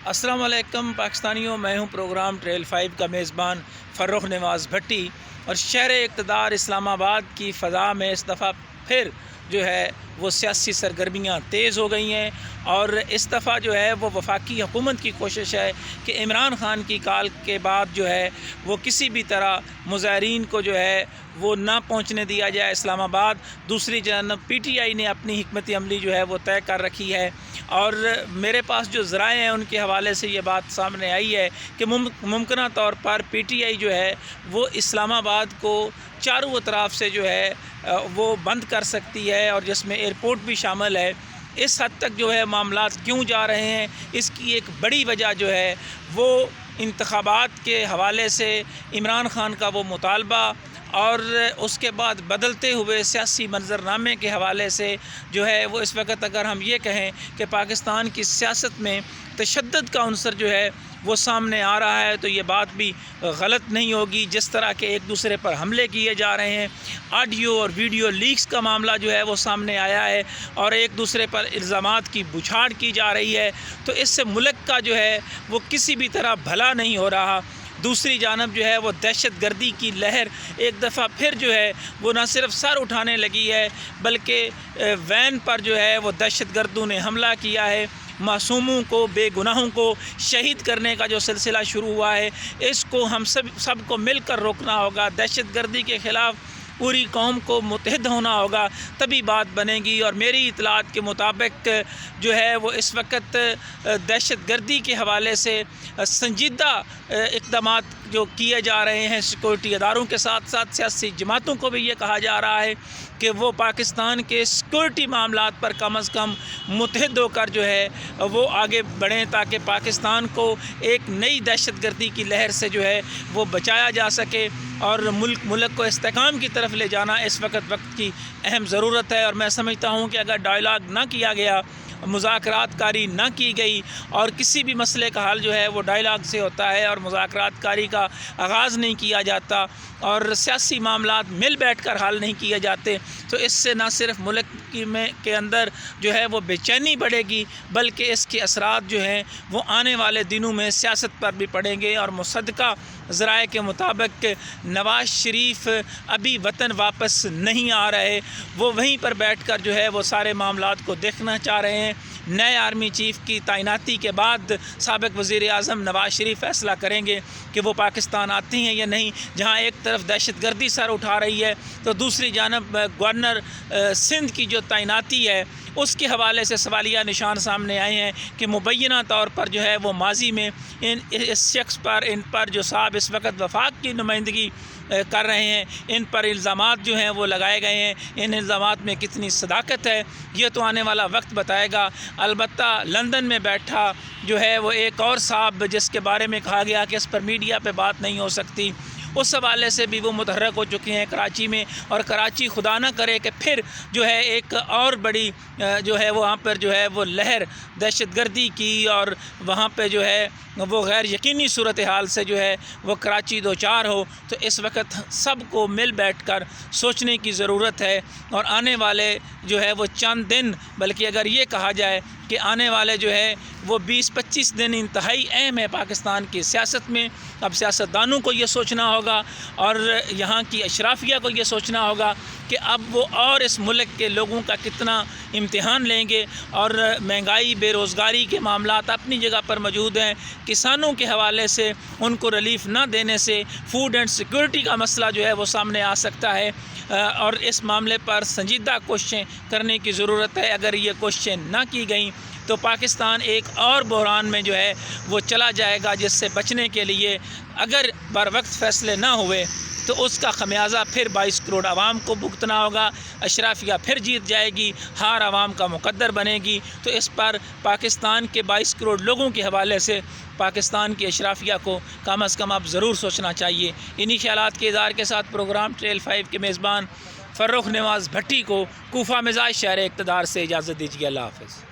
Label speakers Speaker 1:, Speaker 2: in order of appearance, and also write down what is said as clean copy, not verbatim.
Speaker 1: السلام علیکم پاکستانیوں، میں ہوں پروگرام ٹریل 5 کا میزبان فرخ نواز بھٹی، اور شہر اقتدار اسلام آباد کی فضا میں اس دفعہ پھر جو ہے وہ سیاسی سرگرمیاں تیز ہو گئی ہیں، اور اس دفعہ جو ہے وہ وفاقی حکومت کی کوشش ہے کہ عمران خان کی کال کے بعد جو ہے وہ کسی بھی طرح مظاہرین کو جو ہے وہ نہ پہنچنے دیا جائے اسلام آباد۔ دوسری جانب پی ٹی آئی نے اپنی حکمت عملی جو ہے وہ طے کر رکھی ہے، اور میرے پاس جو ذرائع ہیں ان کے حوالے سے یہ بات سامنے آئی ہے کہ ممکنہ طور پر پی ٹی آئی جو ہے وہ اسلام آباد کو چاروں اطراف سے جو ہے وہ بند کر سکتی ہے، اور جس میں ایئرپورٹ بھی شامل ہے۔ اس حد تک جو ہے معاملات کیوں جا رہے ہیں، اس کی ایک بڑی وجہ جو ہے وہ انتخابات کے حوالے سے عمران خان کا وہ مطالبہ، اور اس کے بعد بدلتے ہوئے سیاسی منظرنامے کے حوالے سے جو ہے وہ اس وقت اگر ہم یہ کہیں کہ پاکستان کی سیاست میں تشدد کا عنصر جو ہے وہ سامنے آ رہا ہے، تو یہ بات بھی غلط نہیں ہوگی۔ جس طرح کے ایک دوسرے پر حملے کیے جا رہے ہیں، آڈیو اور ویڈیو لیکس کا معاملہ جو ہے وہ سامنے آیا ہے، اور ایک دوسرے پر الزامات کی بچھاڑ کی جا رہی ہے، تو اس سے ملک کا جو ہے وہ کسی بھی طرح بھلا نہیں ہو رہا۔ دوسری جانب جو ہے وہ دہشت گردی کی لہر ایک دفعہ پھر جو ہے وہ نہ صرف سر اٹھانے لگی ہے، بلکہ وین پر جو ہے وہ دہشت گردوں نے حملہ کیا ہے۔ معصوموں کو، بے گناہوں کو شہید کرنے کا جو سلسلہ شروع ہوا ہے، اس کو ہم سب کو مل کر روکنا ہوگا۔ دہشت گردی کے خلاف پوری قوم کو متحد ہونا ہوگا، تبھی بات بنے گی۔ اور میری اطلاعات کے مطابق جو ہے وہ اس وقت دہشت گردی کے حوالے سے سنجیدہ اقدامات جو کیے جا رہے ہیں سیکورٹی اداروں کے ساتھ ساتھ سیاسی جماعتوں کو بھی یہ کہا جا رہا ہے کہ وہ پاکستان کے سیکورٹی معاملات پر کم از کم متحد ہو کر جو ہے وہ آگے بڑھیں، تاکہ پاکستان کو ایک نئی دہشت گردی کی لہر سے جو ہے وہ بچایا جا سکے، اور ملک کو استحکام کی طرف لے جانا اس وقت کی اہم ضرورت ہے۔ اور میں سمجھتا ہوں کہ اگر ڈائیلاگ نہ کیا گیا، مذاکرات کاری نہ کی گئی، اور کسی بھی مسئلے کا حل جو ہے وہ ڈائیلاگ سے ہوتا ہے اور مذاکرات کاری کا آغاز نہیں کیا جاتا، اور سیاسی معاملات مل بیٹھ کر حل نہیں کیے جاتے، تو اس سے نہ صرف ملک کے اندر جو ہے وہ بے چینی بڑھے گی، بلکہ اس کے اثرات جو ہیں وہ آنے والے دنوں میں سیاست پر بھی پڑیں گے۔ اور مصدقہ ذرائع کے مطابق نواز شریف ابھی وطن واپس نہیں آ رہے، وہ وہیں پر بیٹھ کر جو ہے وہ سارے معاملات کو دیکھنا چاہ رہے ہیں۔ نئے آرمی چیف کی تعیناتی کے بعد سابق وزیر اعظم نواز شریف فیصلہ کریں گے کہ وہ پاکستان آتے ہیں یا نہیں۔ جہاں ایک طرف دہشت گردی سر اٹھا رہی ہے، تو دوسری جانب گورنر سندھ کی جو تعیناتی ہے اس کے حوالے سے سوالیہ نشان سامنے آئے ہیں کہ مبینہ طور پر جو ہے وہ ماضی میں اس شخص پر، ان پر جو صاحب اس وقت وفاق کی نمائندگی کر رہے ہیں، ان پر الزامات جو ہیں وہ لگائے گئے ہیں۔ ان الزامات میں کتنی صداقت ہے یہ تو آنے والا وقت بتائے گا۔ البتہ لندن میں بیٹھا جو ہے وہ ایک اور صاحب، جس کے بارے میں کہا گیا کہ اس پر میڈیا پہ بات نہیں ہو سکتی، اس حوالے سے بھی وہ متحرک ہو چکے ہیں کراچی میں، اور کراچی خدا نہ کرے کہ پھر جو ہے ایک اور بڑی جو ہے وہاں پر جو ہے وہ لہر دہشت گردی کی، اور وہاں پہ جو ہے وہ غیر یقینی صورتحال سے جو ہے وہ کراچی دو چار ہو۔ تو اس وقت سب کو مل بیٹھ کر سوچنے کی ضرورت ہے، اور آنے والے جو ہے وہ چند دن، بلکہ اگر یہ کہا جائے کہ آنے والے جو ہے وہ 20-25 دن انتہائی اہم ہے پاکستان کی سیاست میں۔ اب سیاستدانوں کو یہ سوچنا ہوگا، اور یہاں کی اشرافیہ کو یہ سوچنا ہوگا کہ اب وہ اور اس ملک کے لوگوں کا کتنا امتحان لیں گے۔ اور مہنگائی، بے روزگاری کے معاملات اپنی جگہ پر موجود ہیں، کسانوں کے حوالے سے ان کو ریلیف نہ دینے سے فوڈ اینڈ سیکورٹی کا مسئلہ جو ہے وہ سامنے آ سکتا ہے، اور اس معاملے پر سنجیدہ کوششیں کرنے کی ضرورت ہے۔ اگر یہ کوششیں نہ کی گئیں تو پاکستان ایک اور بحران میں جو ہے وہ چلا جائے گا، جس سے بچنے کے لیے اگر بر وقت فیصلے نہ ہوئے تو اس کا خمیازہ پھر 22 کروڑ عوام کو بھگتنا ہوگا۔ اشرافیہ پھر جیت جائے گی، ہار عوام کا مقدر بنے گی۔ تو اس پر پاکستان کے 22 کروڑ لوگوں کے حوالے سے پاکستان کی اشرافیہ کو کم از کم اب ضرور سوچنا چاہیے۔ انہی خیالات کے اظہار کے ساتھ پروگرام ٹریل 5 کے میزبان فرخ نواز بھٹی کو کوفہ مزاج شہر اقتدار سے اجازت دیجیے۔ اللہ حافظ۔